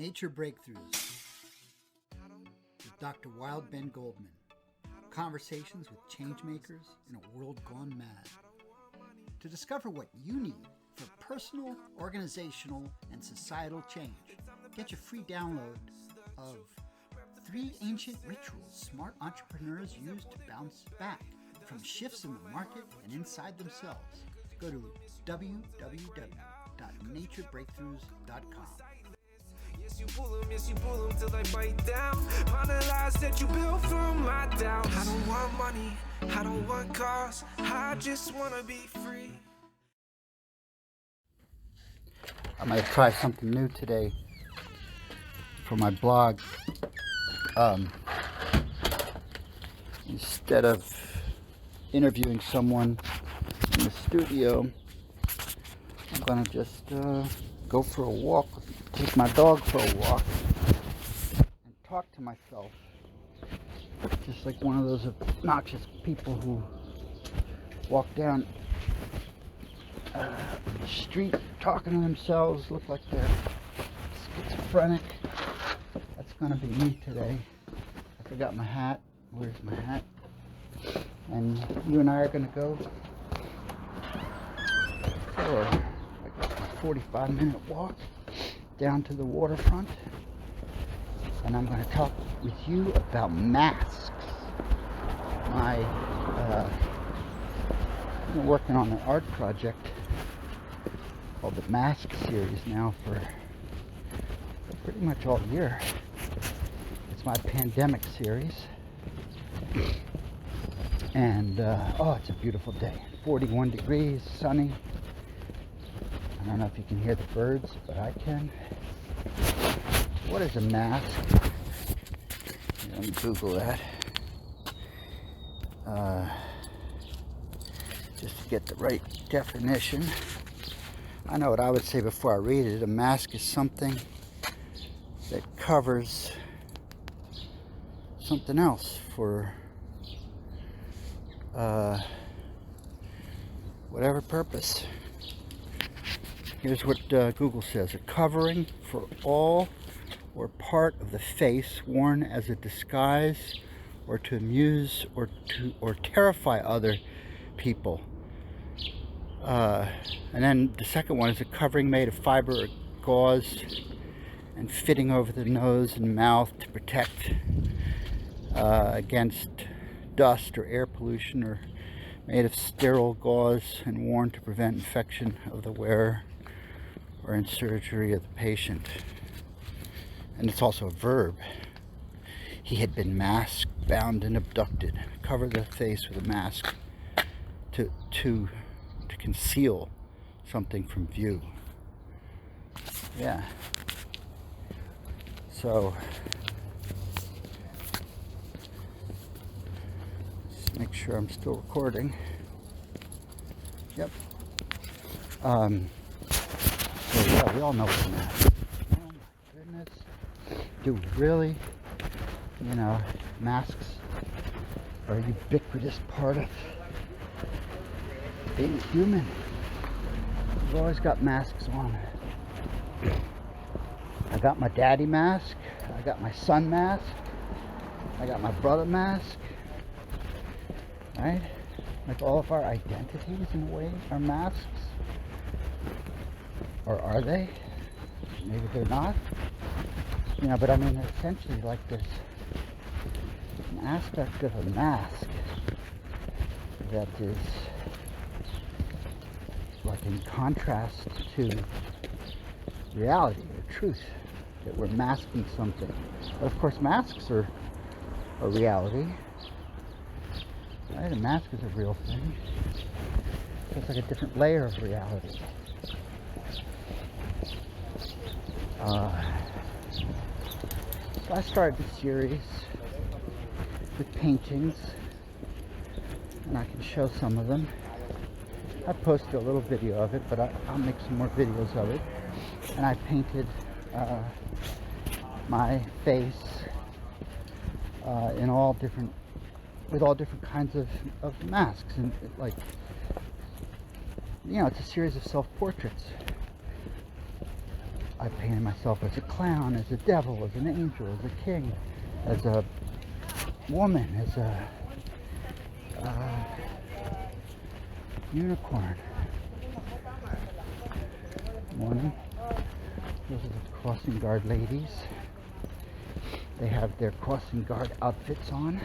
Nature Breakthroughs with Dr. Wild Ben Goldman. Conversations with changemakers in a world gone mad. To discover what you need for personal, organizational, and societal change, get your free download of 3 ancient rituals smart entrepreneurs use to bounce back from shifts in the market and inside themselves. Go to www.naturebreakthroughs.com. Yes, you pull them till they bite down. On the lies that you built from my doubts. I don't want money, I don't want cars, I just wanna be free. I'm going to try something new today for my blog. Instead of interviewing someone in the studio, I'm going to just go for a walk, take my dog for a walk, and talk to myself. Just like one of those obnoxious people who walk down the street talking to themselves, look like they're schizophrenic. That's going to be me today. I forgot my hat. Where's my hat? And you and I are going to go for like a 45-minute walk down to the waterfront, and I'm going to talk with you about masks. I've been working on an art project called the Mask series now for pretty much all year. It's my pandemic series, and oh, it's a beautiful day. 41 degrees, sunny. I don't know if you can hear the birds, but I can. What is a mask? Let me Google that. Just to get the right definition. I know what I would say before I read it. A mask is something that covers something else for whatever purpose. Here's what Google says: a covering for all or part of the face worn as a disguise or to amuse or terrify other people. And then the second one is a covering made of fiber or gauze and fitting over the nose and mouth to protect against dust or air pollution, or made of sterile gauze and worn to prevent infection of the wearer or in surgery of the patient. And it's also a verb. He had been masked, bound, and abducted. Cover the face with a mask to conceal something from view. Yeah. So let's make sure I'm still recording. Yep. So yeah, we all know what's a mask. Oh my goodness. Do we really? You know, masks are a ubiquitous part of being human. We've always got masks on. I got my daddy mask, I got my son mask, I got my brother mask, right? Like all of our identities in a way are masks. Or are they? Maybe they're not. You know, but I mean, essentially, like there's an aspect of a mask that is like in contrast to reality or truth, that we're masking something. But of course, masks are a reality, right? A mask is a real thing. It's like a different layer of reality. So I started this series with paintings, and I can show some of them. I posted a little video of it, but I'll make some more videos of it. And I painted my face with all different kinds of masks, and like, you know, it's a series of self-portraits. I painted myself as a clown, as a devil, as an angel, as a king, as a woman, as a unicorn. Morning. Those are the crossing guard ladies. They have their crossing guard outfits on,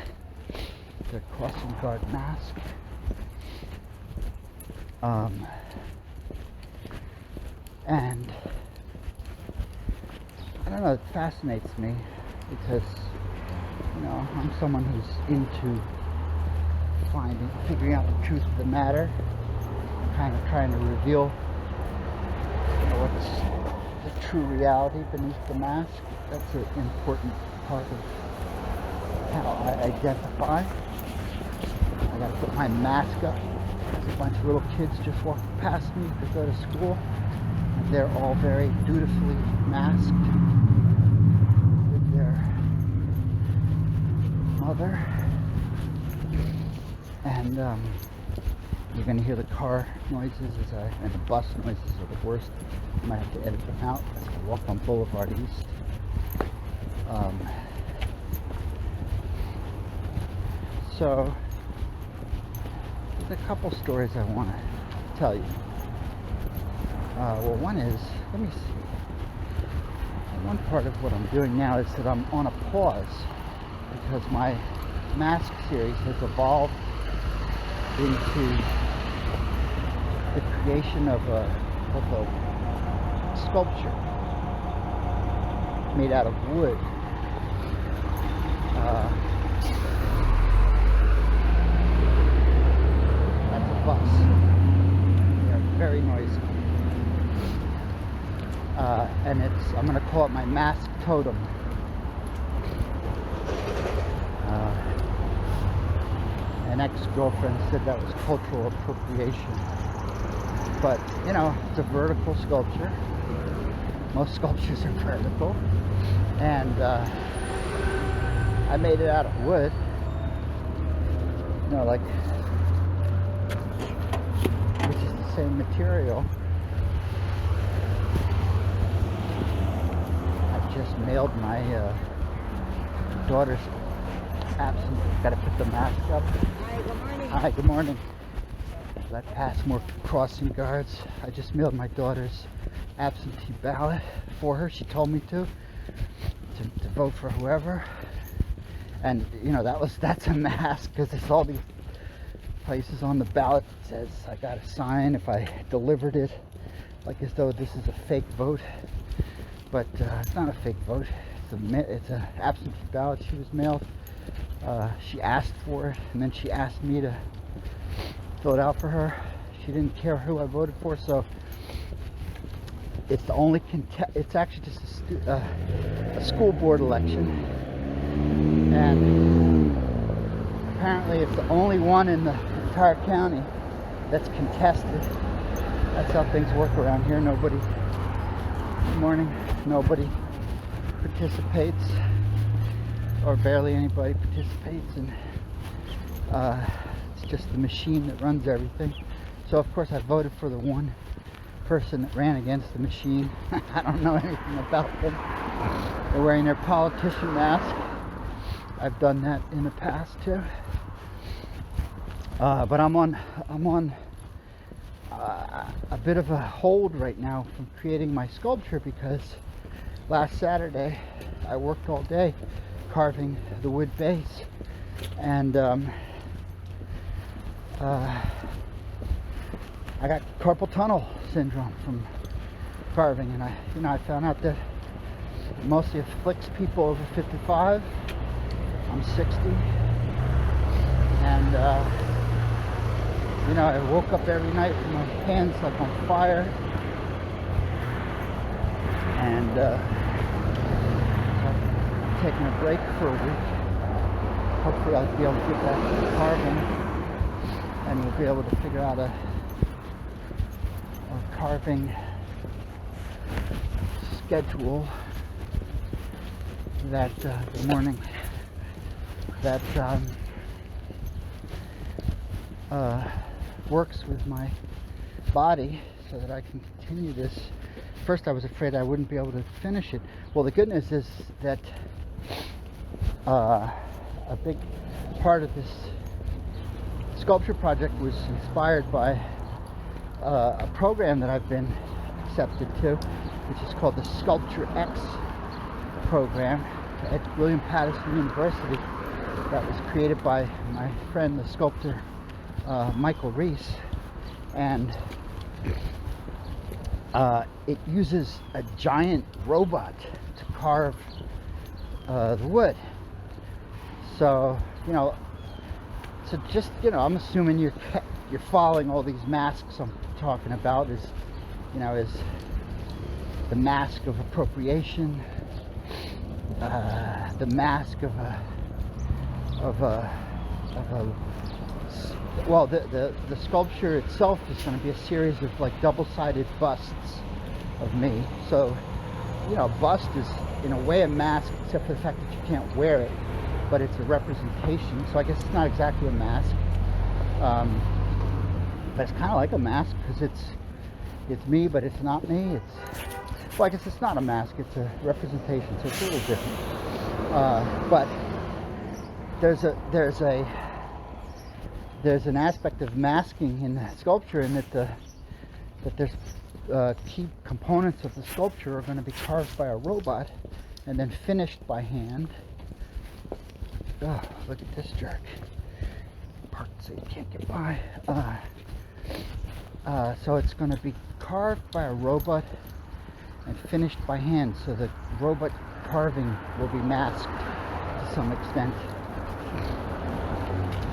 their crossing guard mask. And I don't know, it fascinates me because, you know, I'm someone who's into figuring out the truth of the matter, kind of trying to reveal, you know, what's the true reality beneath the mask. That's an important part of how I identify. I gotta put my mask up. There's a bunch of little kids just walking past me to go to school. And they're all very dutifully masked with their mother. And you're going to hear the car noises and the bus noises are the worst. I might have to edit them out as I walk on Boulevard East. So there's a couple stories I want to tell you. Well, one is, let me see. One part of what I'm doing now is that I'm on a pause because my mask series has evolved into the creation of a sculpture made out of wood. That's a bus. They're very noisy. And I'm going to call it my mask totem. An ex-girlfriend said that was cultural appropriation. But, you know, it's a vertical sculpture. Most sculptures are vertical. And I made it out of wood. You know, like, which is the same material. I just mailed my daughter's absence. Got to put the mask up. Hi, good morning. Hi, good morning. Let pass more crossing guards. I just mailed my daughter's absentee ballot for her. She told me to vote for whoever. And you know, that's a mask because there's all these places on the ballot that says I got to sign if I delivered it, like as though this is a fake vote. But it's not a fake vote. It's an absentee ballot. She was mailed. She asked for it, and then she asked me to fill it out for her. She didn't care who I voted for, so it's the only it's actually just a school board election, and apparently it's the only one in the entire county that's contested. That's how things work around here. Nobody participates, or barely anybody participates, and it's just the machine that runs everything. So of course I voted for the one person that ran against the machine. I don't know anything about them. They're wearing their politician mask. I've done that in the past too. But I'm on a bit of a hold right now from creating my sculpture because last Saturday I worked all day carving the wood base, and I got carpal tunnel syndrome from carving, and I found out that it mostly afflicts people over 55. I'm 60, and I woke up every night with my hands like on fire, and I'm taking a break for a week. Hopefully I'll be able to get back to carving, and we'll be able to figure out a carving schedule that the morning that works with my body, so that I can continue this first I was afraid I wouldn't be able to finish it. Well, the good news is that a big part of this sculpture project was inspired by a program that I've been accepted to, which is called the Sculpture X program at William Patterson University, that was created by my friend, the sculptor Michael Reese, and it uses a giant robot to carve the wood. So, so just, I'm assuming you're following all these masks I'm talking about. Is the mask of appropriation, the mask of well, the sculpture itself is going to be a series of like double-sided busts of me. So, bust is in a way a mask, except for the fact that you can't wear it, but it's a representation. So I guess it's not exactly a mask, but it's kind of like a mask because it's me, but it's not me. Well, I guess it's not a mask, it's a representation, so it's a little different. But there's an aspect of masking in the sculpture, in that there's key components of the sculpture are going to be carved by a robot and then finished by hand. Oh, look at this jerk! Parked so you can't get by. So it's going to be carved by a robot and finished by hand, so the robot carving will be masked to some extent.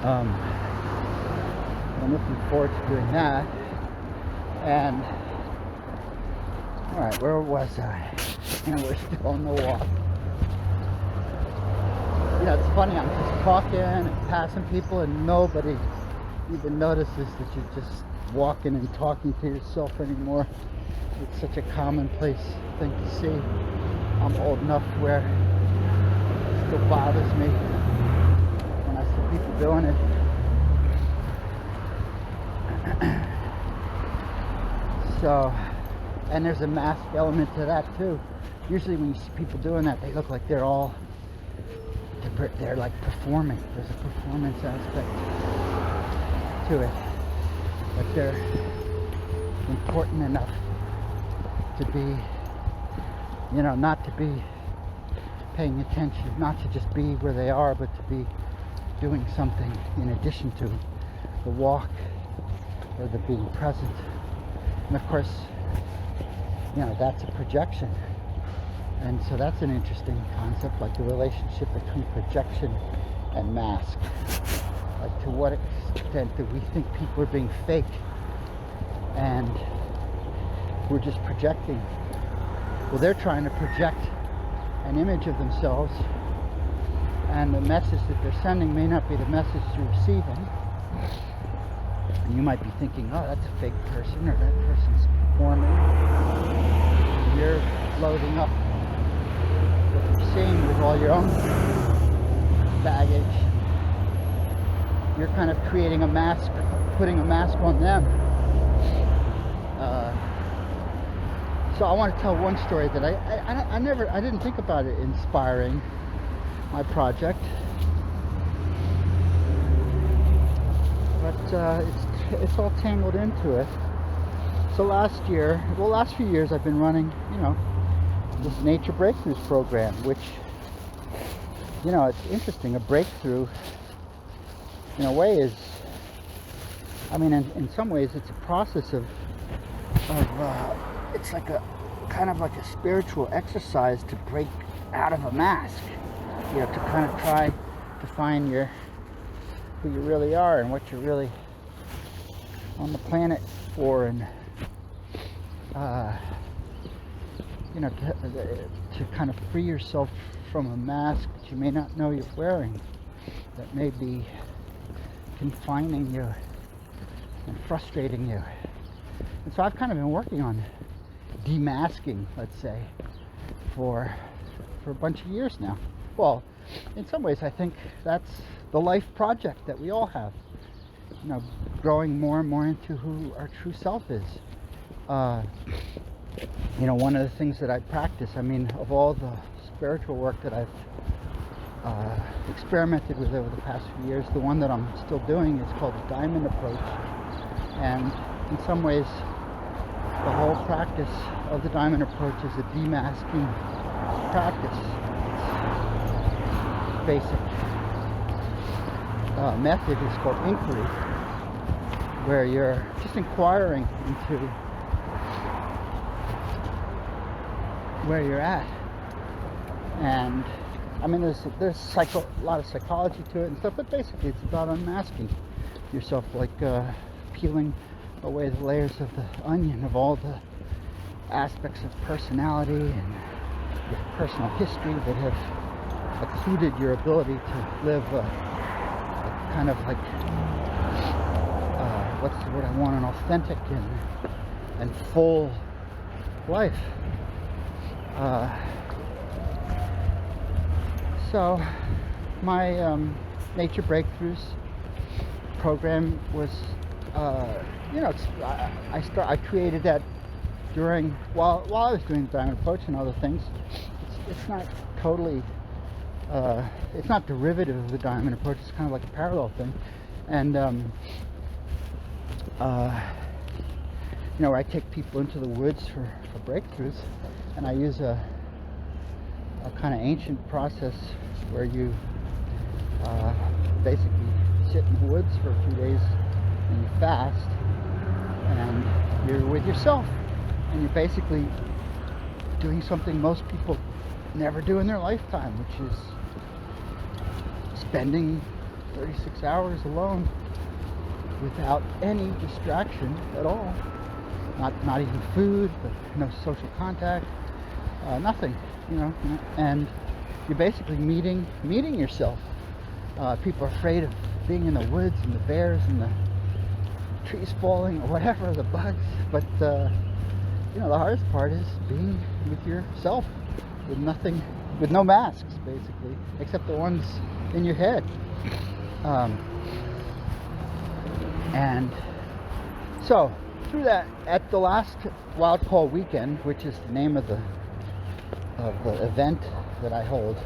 I'm looking forward to doing that. And alright, where was I? And we're still on the walk. It's funny, I'm just talking and passing people and nobody even notices that you're just walking and talking to yourself anymore. It's such a commonplace thing to see. I'm old enough where it still bothers me when I see people doing it. So, and there's a mask element to that too. Usually when you see people doing that, they look like they're like performing. There's a performance aspect to it. But they're important enough to be, not to be paying attention, not to just be where they are, but to be doing something in addition to the walk or the being present. And of course, that's a projection. And so that's an interesting concept, like the relationship between projection and mask. Like, to what extent do we think people are being fake and we're just projecting? Well, they're trying to project an image of themselves, and the message that they're sending may not be the message you're receiving. And you might be thinking, oh, that's a fake person, or that person's performing. You're loading up what you're seeing with all your own baggage. You're kind of creating a mask, putting a mask on them. So I want to tell one story that I didn't think about it inspiring my project, but it's all tangled into it. So last few years I've been running, this Nature Breakthroughs program, which, it's interesting. A breakthrough, in a way, is, in some ways it's a process of it's like a kind of like a spiritual exercise to break out of a mask, to kind of try to find who you really are and what you're really on the planet for, and to kind of free yourself from a mask that you may not know you're wearing, that may be confining you and frustrating you. And so I've kind of been working on demasking, let's say, for a bunch of years now. Well, in some ways I think that's the life project that we all have, growing more and more into who our true self is. one of the things that I practice, of all the spiritual work that I've experimented with over the past few years, the one that I'm still doing is called the diamond approach. And in some ways, the whole practice of the diamond approach is a demasking practice. Its basic method is called inquiry, where you're just inquiring into where you're at. And there's a lot of psychology to it and stuff, but basically it's about unmasking yourself, like peeling away the layers of the onion of all the aspects of personality and your personal history that have occluded your ability to live kind of like what's the word I want, an authentic and full life. So my Nature Breakthroughs program was, I created that while I was doing the Diamond Approach and other things. It's not totally, it's not derivative of the Diamond Approach. It's kind of like a parallel thing, and where I take people into the woods for breakthroughs, and I use a kind of ancient process where you basically sit in the woods for a few days and you fast and you're with yourself and you're basically doing something most people never do in their lifetime, which is spending 36 hours alone without any distraction at all. Not even food, but no social contact, nothing, and you're basically meeting yourself. People are afraid of being in the woods and the bears and the trees falling or whatever, the bugs, but the hardest part is being with yourself with nothing, with no masks basically, except the ones in your head. And so through that, at the last Wild Call weekend, which is the name of the event that I hold,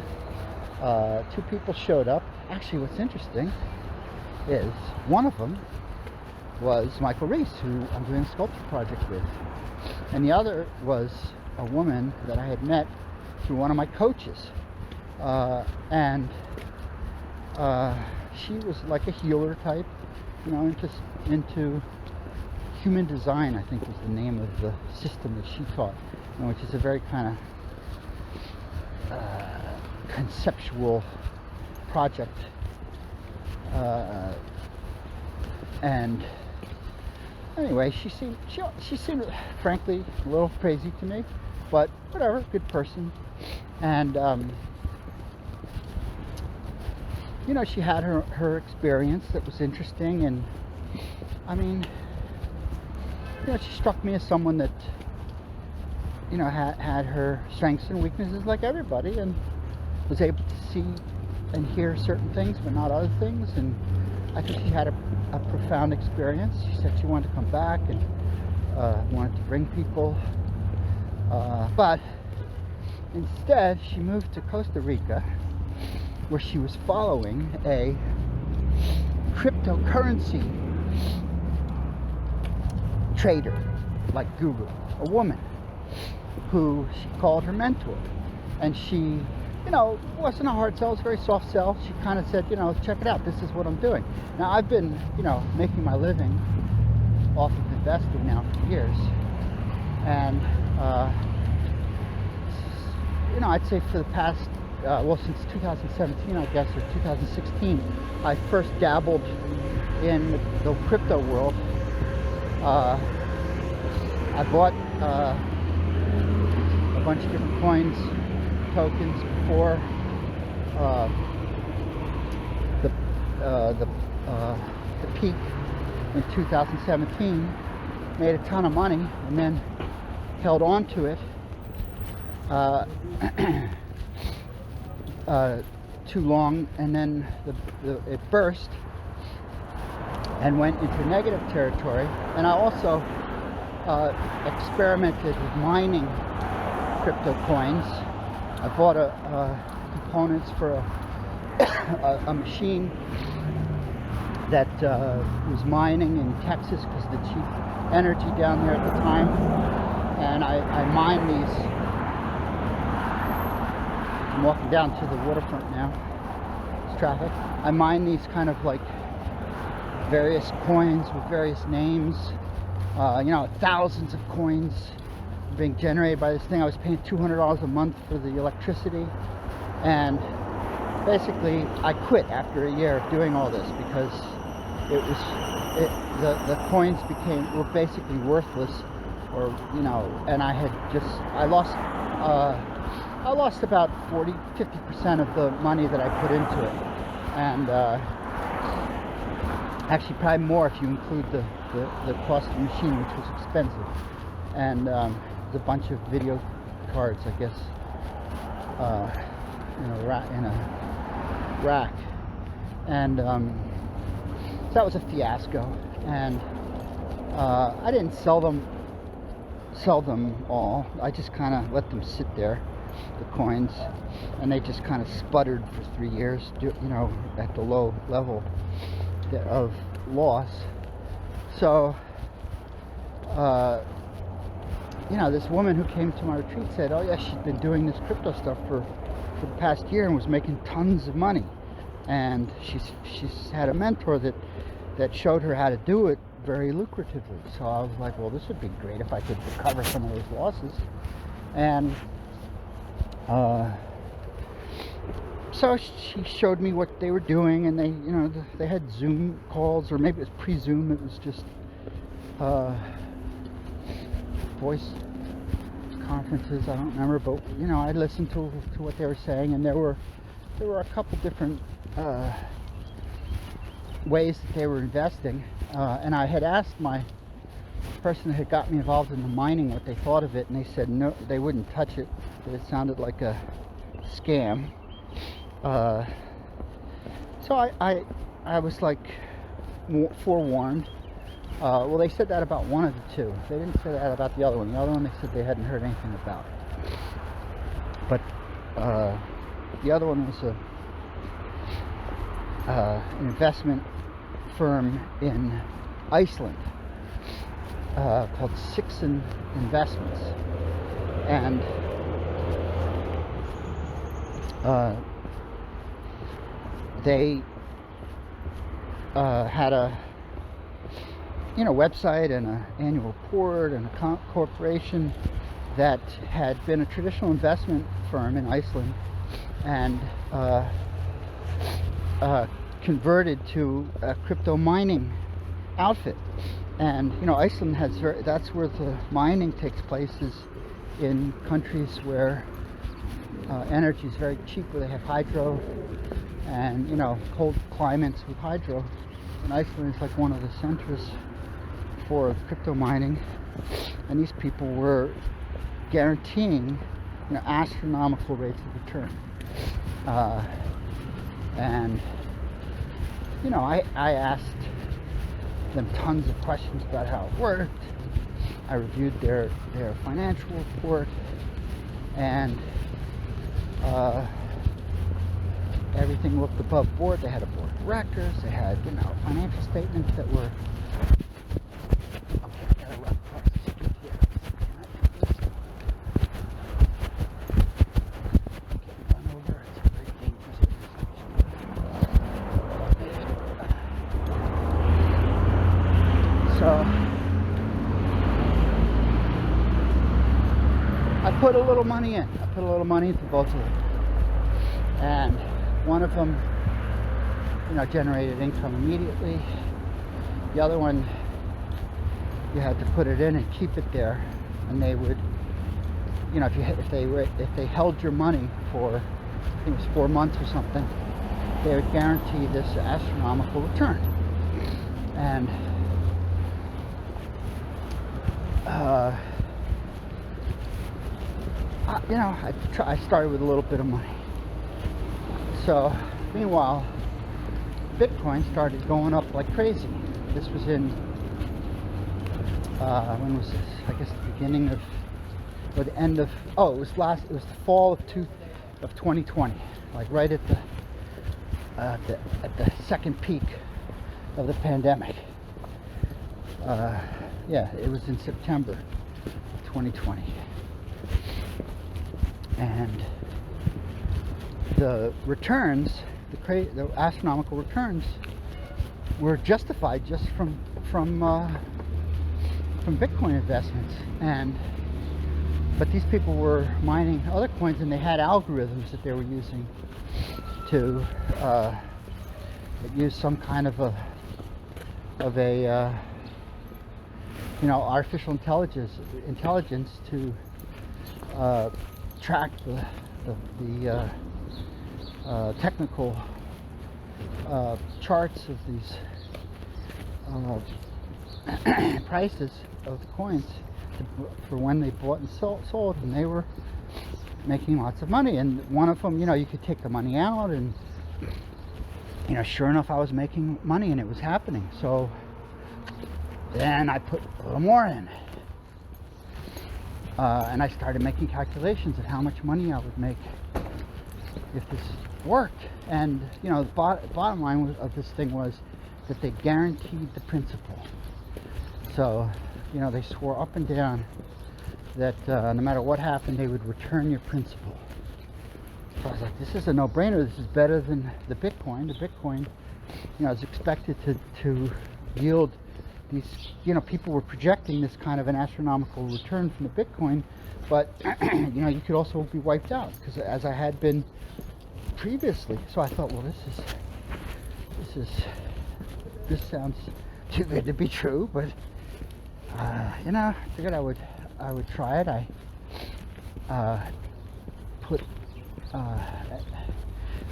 2 people showed up. Actually, what's interesting is one of them was Michael Reese, who I'm doing a sculpture project with, and the other was a woman that I had met through one of my coaches, and she was like a healer type, into human design, I think was the name of the system that she taught, which is a very kind of conceptual project, and anyway, she seemed frankly a little crazy to me, but whatever, good person. And she had her experience that was interesting, and she struck me as someone that had her strengths and weaknesses like everybody, and was able to see and hear certain things but not other things. And I think she had a profound experience. She said she wanted to come back and wanted to bring people, but instead she moved to Costa Rica, where she was following a cryptocurrency trader, like guru, a woman who she called her mentor. And she, wasn't a hard sell, it was a very soft sell. She kind of said, check it out, this is what I'm doing. Now, I've been, making my living off of investing now for years. And, I'd say for the past, since 2017, I guess, or 2016, I first dabbled in the crypto world. I bought a bunch of different coins, tokens before the peak in 2017. Made a ton of money and then held on to it too long, and then it burst and went into negative territory. And I also experimented with mining crypto coins. I bought components for a machine that was mining in Texas because of the cheap energy down there at the time. And I mined these. I'm walking down to the waterfront now. It's traffic. I mined these kind of like various coins with various names. Thousands of coins being generated by this thing. I was paying $200 a month for the electricity, and basically I quit after a year of doing all this because the coins were basically worthless, and I lost about 50% of the money that I put into it, and actually probably more if you include the cost of the machine, which was expensive, and there's a bunch of video cards, I guess, in a rack, and so that was a fiasco. And I didn't sell them all. I just kind of let them sit there, the coins, and they just kind of sputtered for 3 years, at the low level of loss. So this woman who came to my retreat said, oh yeah, she'd been doing this crypto stuff for the past year and was making tons of money, and she's had a mentor that showed her how to do it very lucratively. So I was like, well, this would be great if I could recover some of those losses. And so she showed me what they were doing, and they had Zoom calls, or maybe it was pre-Zoom. It was just voice conferences. I don't remember, but I listened to what they were saying, and there were a couple different ways that they were investing. And I had asked my person that had got me involved in the mining what they thought of it, and they said no, they wouldn't touch it. That it sounded like a scam. So I was like forewarned. Well, they said that about one of the two. They didn't say that about the other one. The other one they said they hadn't heard anything about. But the other one was an investment firm in Iceland called Sixon Investments, and they had a website and an annual report and a corporation that had been a traditional investment firm in Iceland and converted to a crypto mining outfit. And Iceland has that's where the mining takes place, is in countries where energy is very cheap, where they have hydro and cold climates with hydro. And Iceland is like one of the centers for crypto mining, and these people were guaranteeing astronomical rates of return. And I asked them tons of questions about how it worked. I reviewed their financial report, and everything looked above board. They had a board of directors. They had financial statements that were. I put a little money in. I put a little money into both of them, and one of them, generated income immediately. The other one, you had to put it in and keep it there, and they would, if they held your money for, I think it was 4 months or something, they would guarantee this astronomical return. And I started with a little bit of money. So meanwhile, Bitcoin started going up like crazy. This was in when was this? I guess the beginning of, or the end of, oh, it was the fall of 2020, like right at the second peak of the pandemic. Yeah, it was in September 2020. And the returns, the astronomical returns, were justified just from Bitcoin investments. But these people were mining other coins, and they had algorithms that they were using to use some kind of a artificial intelligence to track the technical charts of these prices of the coins for when they bought and sold, and they were making lots of money. And one of them, you could take the money out, and sure enough, I was making money, and it was happening. So then I put a little more in, and I started making calculations of how much money I would make if this worked. And the bottom line of this thing was that they guaranteed the principal. So they swore up and down that no matter what happened, they would return your principal. So I was like, this is a no-brainer. This is better than the Bitcoin. The Bitcoin, is expected to yield these, people were projecting this kind of an astronomical return from the Bitcoin, but you could also be wiped out, because as I had been previously. So I thought, well, this sounds too good to be true, but I figured I would try it. I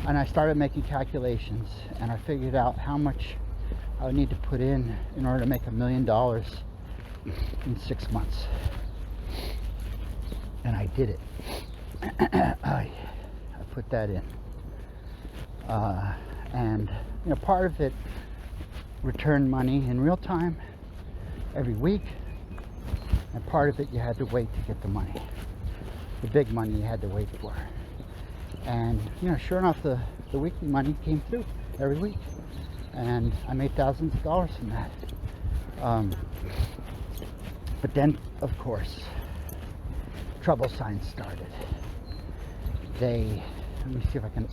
and I started making calculations, and I figured out how much I would need to put in order to make $1 million in 6 months, and I did it. I put that in, and part of it returned money in real time every week, and part of it you had to wait to get the money. The big money you had to wait for. And sure enough, the weekly money came through every week, and I made thousands of dollars from that. But then, of course, trouble signs started. Let me see if I can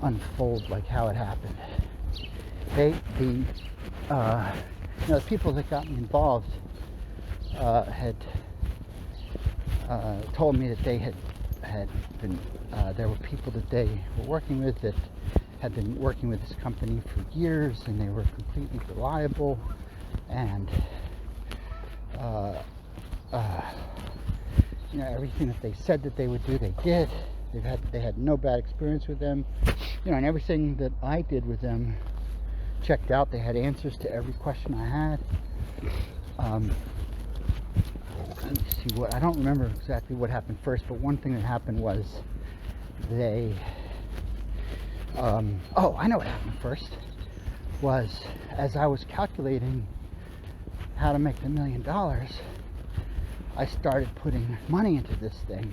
unfold like how it happened. The people that got me involved had told me that they had been, there were people that they were working with that had been working with this company for years, and they were completely reliable, and everything that they said that they would do, they did. They had no bad experience with them, and everything that I did with them checked out. They had answers to every question I had. Let me see I don't remember exactly what happened first, but one thing that happened was they, I know what happened first, was as I was calculating how to make $1 million, I started putting money into this thing,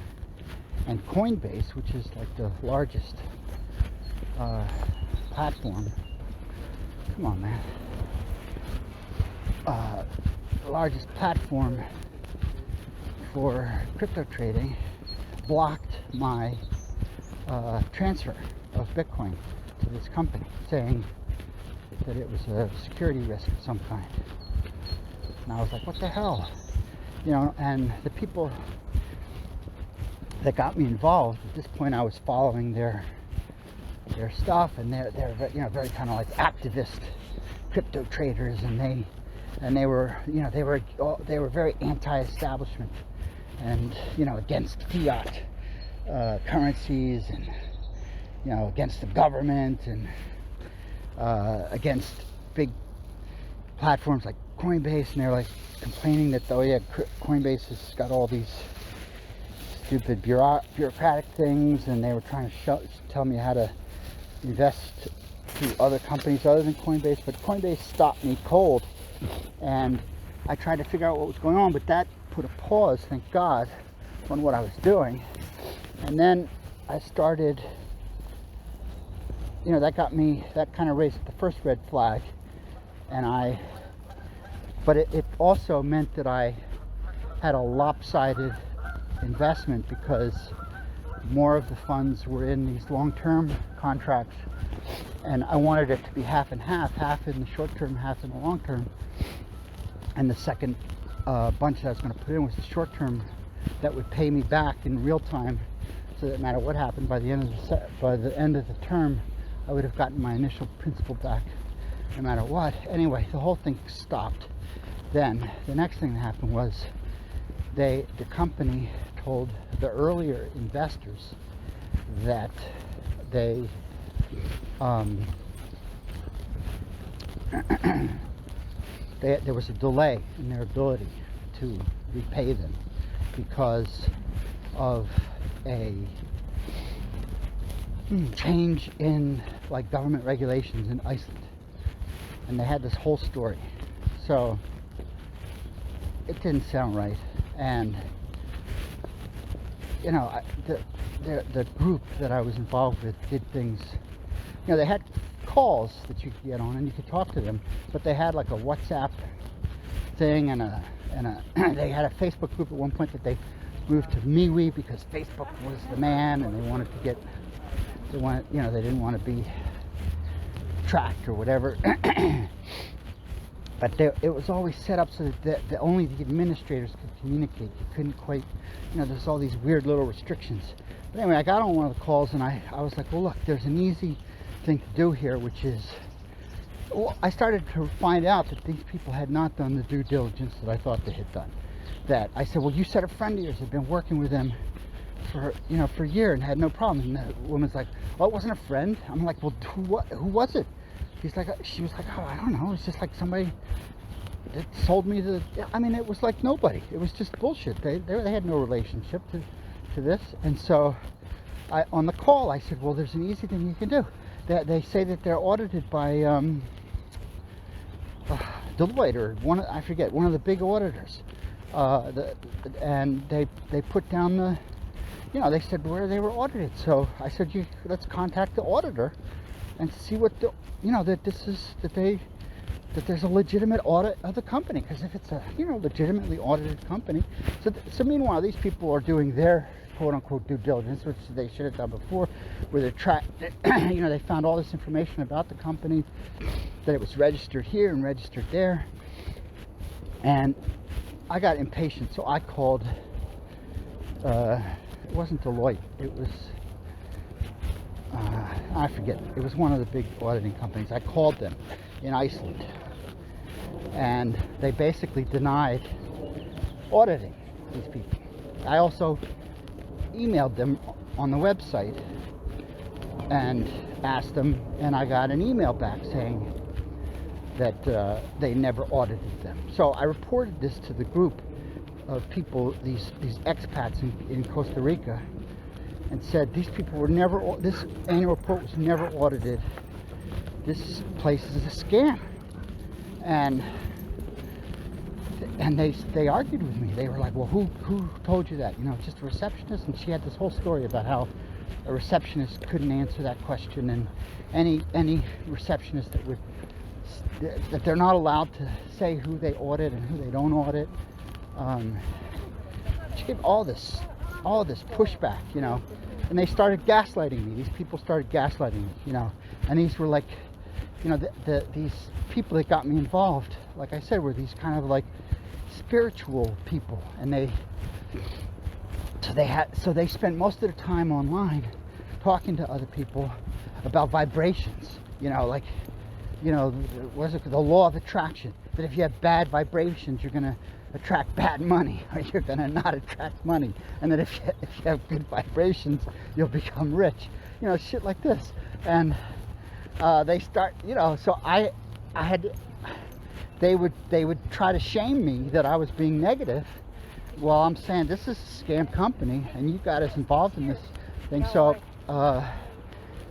and Coinbase, which is like the largest platform, come on man, the largest platform for crypto trading, blocked my transfer of Bitcoin to this company, saying that it was a security risk of some kind. And I was like, what the hell? And the people that got me involved, at this point I was following their stuff, and they're very kind of like activist crypto traders, and they were very anti-establishment, and against fiat currencies, and against the government, and against big platforms like Coinbase. And they're like complaining that, oh yeah, Coinbase has got all these stupid bureaucratic things, and they were trying to tell me how to invest through other companies other than Coinbase. But Coinbase stopped me cold, and I tried to figure out what was going on, but that put a pause, thank God, on what I was doing. And then I started, that kind of raised the first red flag. But it also meant that I had a lopsided investment, because more of the funds were in these long-term contracts, and I wanted it to be half and half in the short term, half in the long term. And the second bunch that I was going to put in was the short term that would pay me back in real time, so that no matter what happened, by the end of the term, I would have gotten my initial principal back no matter what. Anyway, the whole thing stopped. Then the next thing that happened was the company told the earlier investors that there was a delay in their ability to repay them because of a change in government regulations in Iceland. And they had this whole story. So it didn't sound right. And the group that I was involved with did things, they had calls that you could get on and you could talk to them, but they had like a WhatsApp thing and they had a Facebook group at one point that they moved to MeWe because Facebook was the man, and they didn't want to be tracked or whatever. But it was always set up so that only the administrators could communicate. You couldn't quite, there's all these weird little restrictions. But anyway, I got on one of the calls and I was like, well, look, there's an easy thing to do here, which is, I started to find out that these people had not done the due diligence that I thought they had done. That I said, well, you said a friend of yours had been working with them for a year and had no problem. And the woman's like, oh, it wasn't a friend. I'm like, well, who was it? She was like, oh, I don't know. It's just like somebody that sold me it was like nobody. It was just bullshit. They had no relationship to this. And so on the call, I said, well, there's an easy thing you can do. They say that they're audited by Deloitte or one of the big auditors. And they put down they said where they were audited. So I said, let's contact the auditor and see what that there's a legitimate audit of the company, because if it's a legitimately audited company, so meanwhile these people are doing their quote unquote due diligence, which they should have done before, where they found all this information about the company, that it was registered here and registered there. And I got impatient, so I called, it wasn't Deloitte, it was I forget, it was one of the big auditing companies. I called them in Iceland, and they basically denied auditing these people. I also emailed them on the website and asked them, and I got an email back saying that they never audited them. So I reported this to the group of people, these expats in Costa Rica, and said these people were never, this annual report was never audited. This place is a scam. And they argued with me. They were like, well, who told you that? Just a receptionist. And she had this whole story about how a receptionist couldn't answer that question, and any receptionist that they're not allowed to say who they audit and who they don't audit. She gave all this pushback, and they started gaslighting me. These people started gaslighting me, and these were like, these people that got me involved, like I said, were these kind of like spiritual people, and so they spent most of their time online talking to other people about vibrations, what is it, the law of attraction, that if you have bad vibrations, you're going to attract bad money, or you're going to not attract money, and that if you have good vibrations, you'll become rich, shit like this. And they start, so they would try to shame me that I was being negative. Well, I'm saying this is a scam company, and you got us involved in this thing. So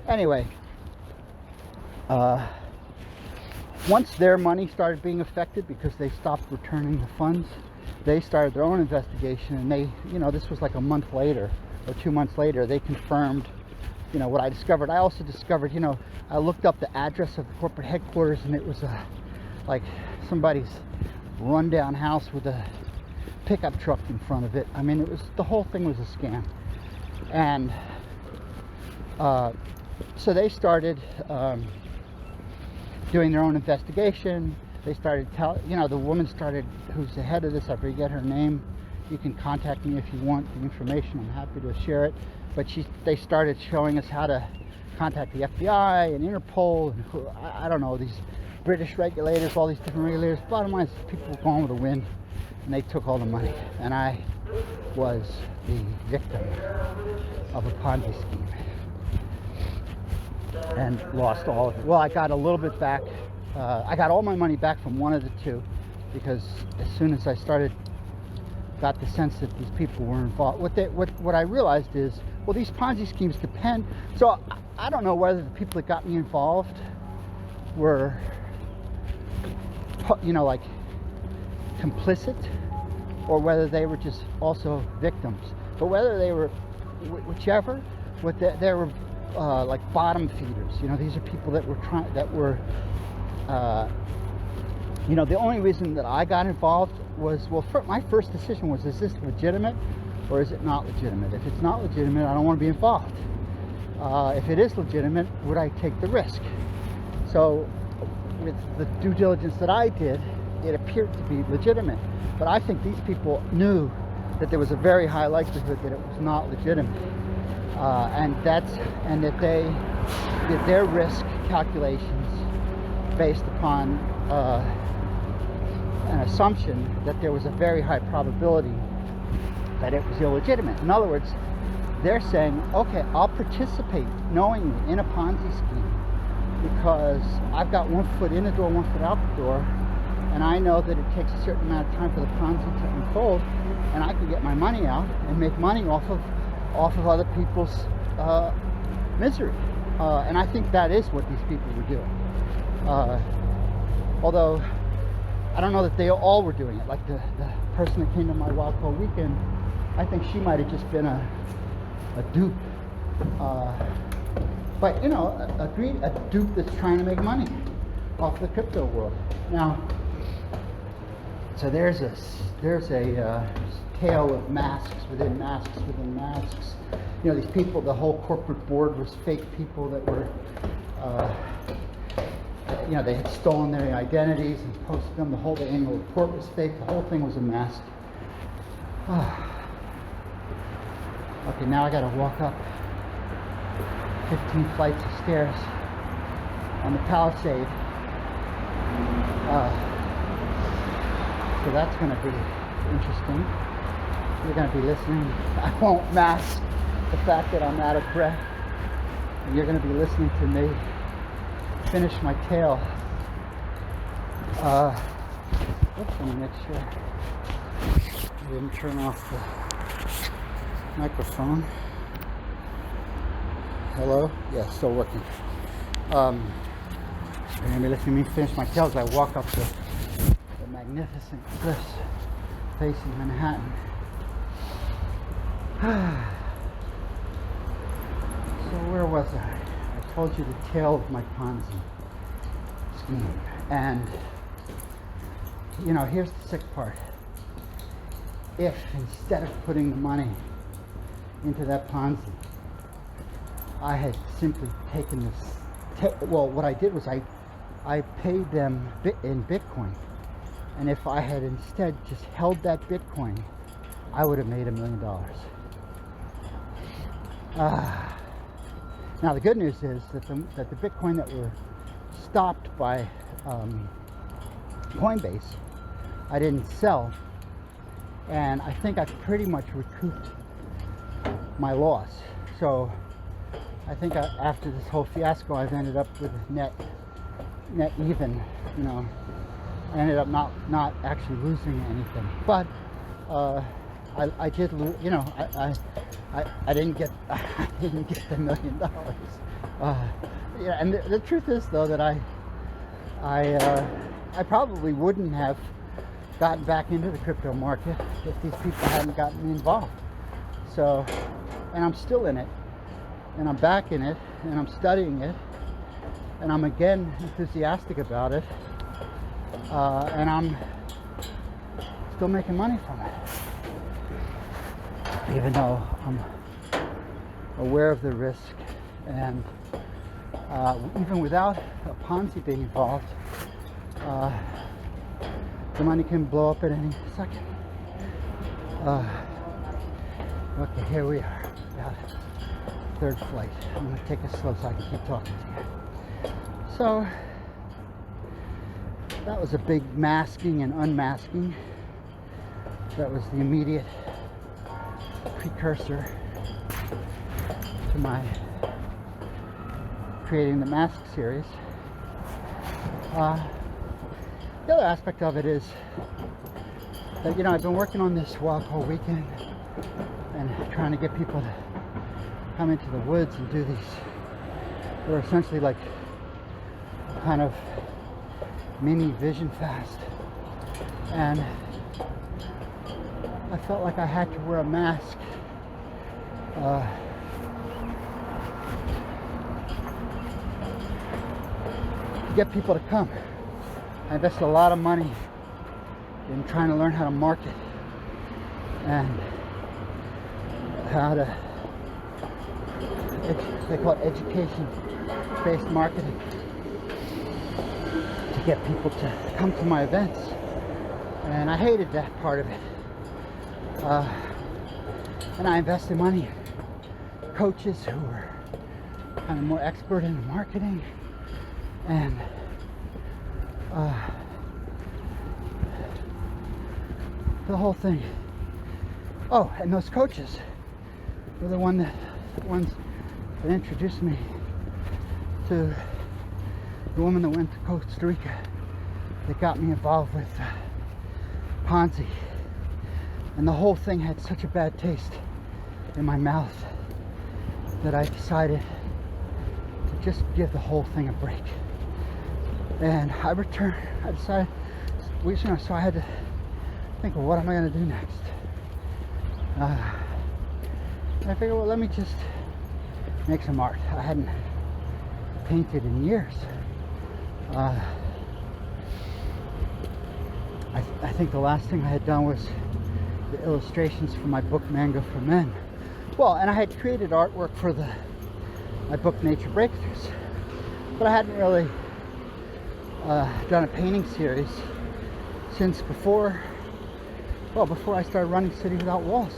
anyway, once their money started being affected because they stopped returning the funds, they started their own investigation, and they, this was like a month later or 2 months later, they confirmed, what I discovered. I also discovered, I looked up the address of the corporate headquarters, and it was like somebody's rundown house with a pickup truck in front of it. I mean, the whole thing was a scam. And so they started doing their own investigation. They started the woman started, who's the head of this, I forget her name. You can contact me if you want the information. I'm happy to share it. But they started showing us how to contact the FBI and Interpol and I don't know, these British regulators, all these different regulators. Bottom line is people were going with the wind, and they took all the money. And I was the victim of a Ponzi scheme and lost all of it. Well, I got a little bit back. I got all my money back from one of the two, because as soon as I got the sense that these people were involved, what I realized is, well, these Ponzi schemes depend. So I don't know whether the people that got me involved were, like complicit, or whether they were just also victims. But whether they were, whichever, they were like bottom feeders. These are people that were the only reason that I got involved was, my first decision was, is this legitimate or is it not legitimate? If it's not legitimate, I don't want to be involved. If it is legitimate, would I take the risk? So with the due diligence that I did, it appeared to be legitimate. But I think these people knew that there was a very high likelihood that it was not legitimate. And that they did their risk calculations based upon an assumption that there was a very high probability that it was illegitimate. In other words, they're saying, okay, I'll participate knowingly in a Ponzi scheme because I've got one foot in the door, one foot out the door, and I know that it takes a certain amount of time for the Ponzi to unfold, and I can get my money out and make money off of other people's misery. And I think that is what these people were doing. Although I don't know that they all were doing it. Like the person that came to my Wild Call weekend, I think she might have just been a dupe. But a dupe that's trying to make money off the crypto world. Now, so there's a tale of masks within masks within masks. These people, the whole corporate board was fake people that were, they had stolen their identities and posted them. The whole annual report was fake. The whole thing was a mask. Okay, now I got to walk up 15 flights of stairs on the Palisade. So that's going to be interesting. You're going to be listening. I won't mask the fact that I'm out of breath. And you're going to be listening to me finish my tale. Let me make sure I didn't turn off the microphone. Hello? Yeah, still working. You're going to be listening to me finish my tale as I walk up the magnificent cliffs facing Manhattan. So where was I? I told you the tale of my Ponzi scheme. And, here's the sick part. If instead of putting the money into that Ponzi, I had simply taken this, what I did was I paid them in Bitcoin. And if I had instead just held that Bitcoin, I would have made $1 million. Now the good news is that the Bitcoin that were stopped by Coinbase, I didn't sell, and I think I pretty much recouped my loss. So I think after this whole fiasco, I've ended up with net even. I ended up not actually losing anything, but I did lose. I didn't get the $1 million. And the truth is, though, that I probably wouldn't have gotten back into the crypto market if these people hadn't gotten me involved. So, and I'm still in it, and I'm back in it, and I'm studying it, and I'm again enthusiastic about it, and I'm still making money from it, even though I'm aware of the risk. And even without a Ponzi being involved, the money can blow up at any second. Okay, here we are, about third flight. I'm going to take it slow so I can keep talking to you. So, that was a big masking and unmasking. That was the immediate precursor to my creating the mask series. The other aspect of it is that, you know, I've been working on this walk all weekend and trying to get people to come into the woods and do these. They're essentially like kind of mini vision fast. And I felt like I had to wear a mask. To get people to come. I invested a lot of money in trying to learn how to market and how to, they call it education-based marketing, to get people to come to my events. And I hated that part of it. And I invested money in coaches who were kind of more expert in marketing, and the whole thing. Oh, and those coaches were the ones that introduced me to the woman that went to Costa Rica that got me involved with Ponzi. And the whole thing had such a bad taste in my mouth that I decided to just give the whole thing a break. And I decided, so I had to think, well, what am I going to do next? And I figured, well, let me just make some art. I hadn't painted in years. I think the last thing I had done was the illustrations for my book, Manga for Men. Well, and I had created artwork for my book, Nature Breakthroughs. But I hadn't really done a painting series since before I started running City Without Walls,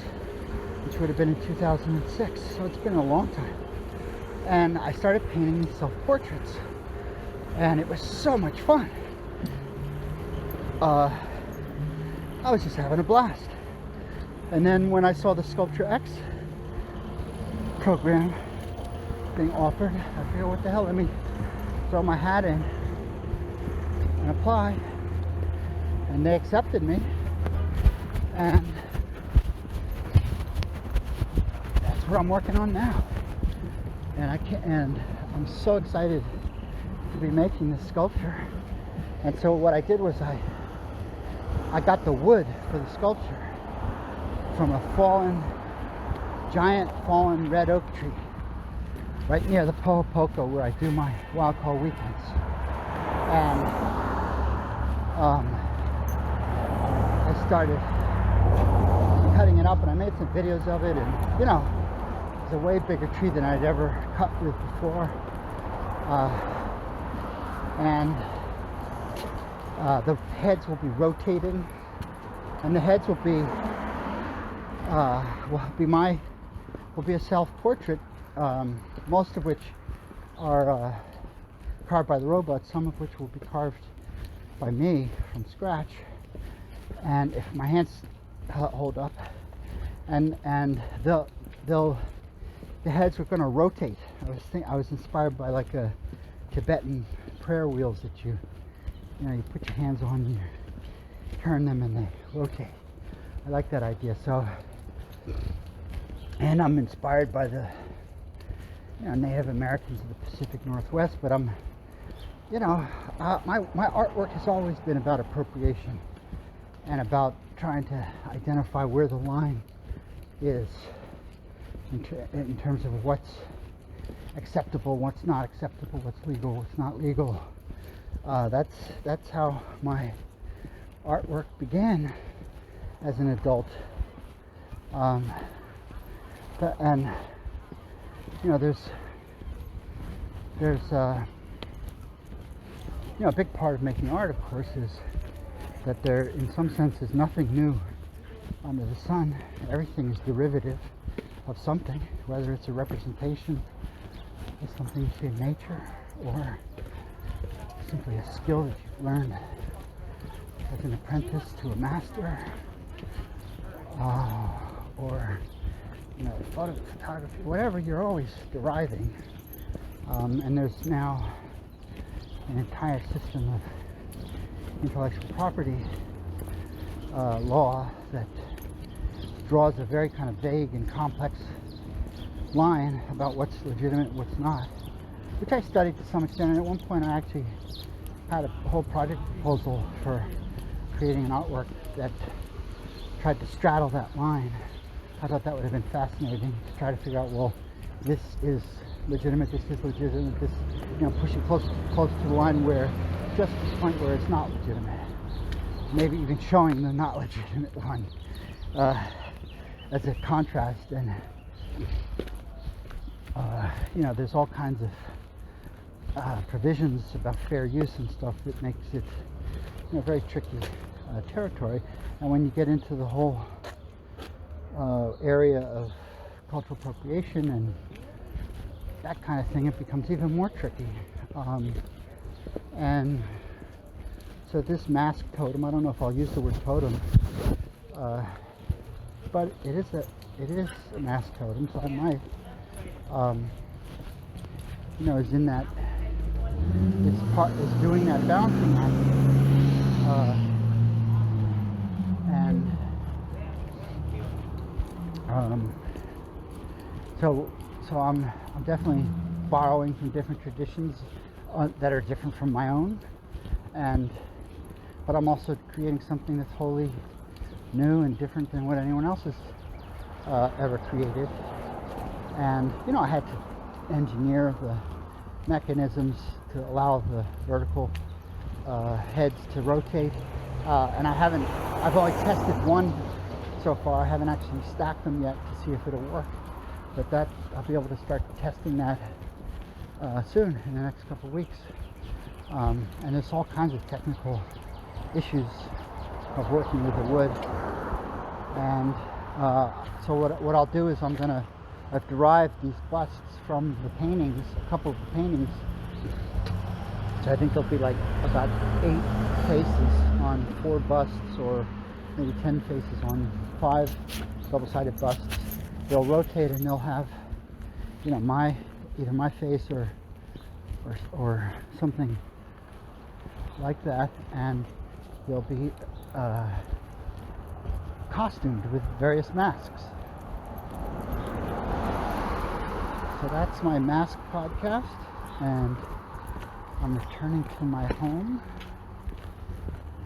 which would have been in 2006. So it's been a long time. And I started painting these self-portraits, and it was so much fun. I was just having a blast. And then when I saw the Sculpture X program being offered, I figured, what the hell, let me throw my hat in and apply. And they accepted me, and that's what I'm working on now. And I'm so excited to be making this sculpture. And so what I did was I got the wood for the sculpture from a giant fallen red oak tree right near the Pohopoco, where I do my wild call weekends. And I started cutting it up, and I made some videos of it, and you know, it's a way bigger tree than I'd ever cut with before. And the heads will be rotating, and the heads will be a self-portrait, most of which are carved by the robot, some of which will be carved by me from scratch. And if my hands hold up, and the heads were going to rotate. I was inspired by like a Tibetan prayer wheels that you put your hands on, you turn them and they rotate. I like that idea. So, and I'm inspired by the Native Americans of the Pacific Northwest, but I'm my artwork has always been about appropriation and about trying to identify where the line is in terms of what's acceptable, what's not acceptable, what's legal, what's not legal. That's how my artwork began as an adult. And there's a big part of making art, of course, is that there, in some sense, is nothing new under the sun. Everything is derivative of something, whether it's a representation of something you see in nature or simply a skill that you've learned as an apprentice to a master, or photography, whatever. You're always deriving, and there's now an entire system of intellectual property law that draws a very kind of vague and complex line about what's legitimate and what's not, which I studied to some extent. And at one point I actually had a whole project proposal for creating an artwork that tried to straddle that line. I thought that would have been fascinating to try to figure out, well, this is legitimate, this is legitimate, this, pushing close to the line where, just to the point where it's not legitimate. Maybe even showing the not legitimate one as a contrast. And there's all kinds of provisions about fair use and stuff that makes it very tricky territory. And when you get into the whole area of cultural appropriation and that kind of thing, it becomes even more tricky. And so this mask totem, I don't know if I'll use the word totem, but it is a mask totem, so I might, is in that, is doing that balancing act, so I'm definitely borrowing from different traditions that are different from my own, but I'm also creating something that's wholly new and different than what anyone else has ever created. And I had to engineer the mechanisms to allow the vertical heads to rotate, and I've only tested one so far. I haven't actually stacked them yet to see if it'll work, but I'll be able to start testing that soon, in the next couple of weeks. And there's all kinds of technical issues of working with the wood. And so what I'll do is I've derived these busts from the paintings, a couple of the paintings. So I think there'll be like about 8 faces on 4 busts, or maybe 10 faces on 5 double-sided busts. They'll rotate and they'll have, either my face or something like that, and they'll be costumed with various masks. So that's my mask podcast, and I'm returning to my home,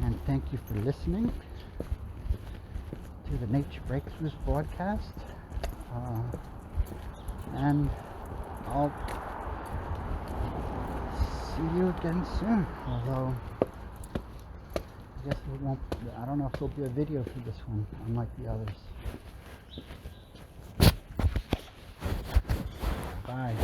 and thank you for listening to the Nature Breakthroughs broadcast, and I'll see you again soon, although I guess I don't know if there'll be a video for this one, unlike the others. Bye.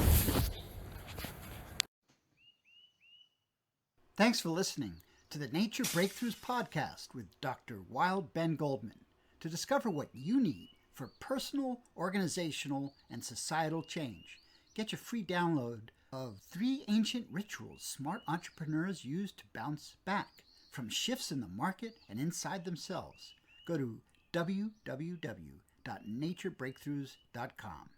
Thanks for listening to the Nature Breakthroughs podcast with Dr. Wild Ben Goldman. To discover what you need for personal, organizational, and societal change, get your free download of 3 ancient rituals smart entrepreneurs use to bounce back from shifts in the market and inside themselves. Go to www.naturebreakthroughs.com.